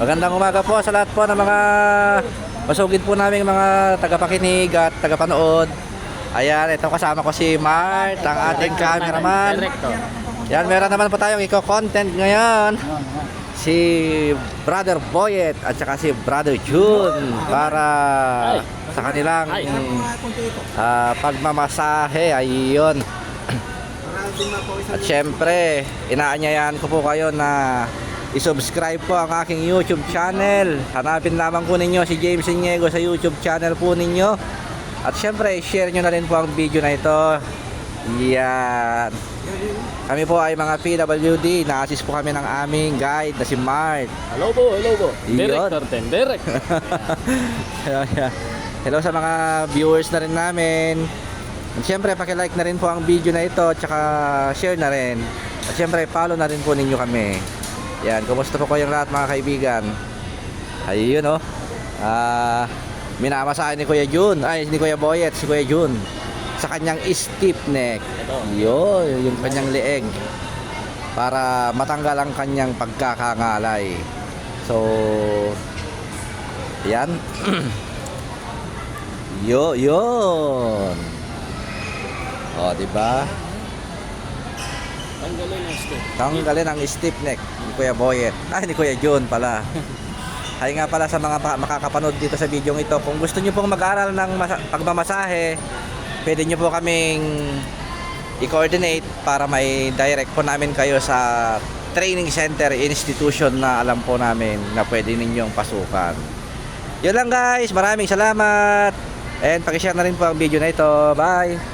Magandang umaga po sa lahat po ng mga masugid po namin mga tagapakinig at tagapanood. Ayan, ito kasama ko si Mart, ang ating cameraman. Yan, meron naman po tayong i-content ngayon. Si Brother Boyet at saka si Brother June para sa kanilang pagmamasahe. Ayun. At syempre, inaanyayahan ko po kayo na i-subscribe po ang aking YouTube channel. Hanapin lamang po ninyo si James Iniego sa YouTube channel po ninyo. At syempre, share nyo na rin po ang video na ito. Yan. Kami po ay mga PWD. Na-assist po kami ng aming guide na si Mart. Hello po, hello po. Yun. Director 10, direct. Hello sa mga viewers na rin namin. At syempre, pakilike na rin po ang video na ito. At saka share na rin. At syempre, follow na rin po ninyo kami. Yan, kumusta po kayong lahat mga kaibigan? Ayun oh. Minamasahe ni Kuya June. Ay, ni Kuya Boyet, si Kuya June. Sa kanyang stiff neck. Yun, yung kanyang leeg. Para matanggal ang kanyang pagkakangalay. So, yan. Yun. O, diba? Tanggalin ang stiff neck ni Kuya Boyet. Ay, ni Kuya June pala. Ay nga pala sa mga makakapanood dito sa video ito, kung gusto nyo pong mag-aral ng pagmamasahe, pwede nyo po kaming i-coordinate para may direct po namin kayo sa training center institution na alam po namin na pwede ninyong pasukan. Yun lang guys, maraming salamat and pakishare na rin po ang video na ito. Bye!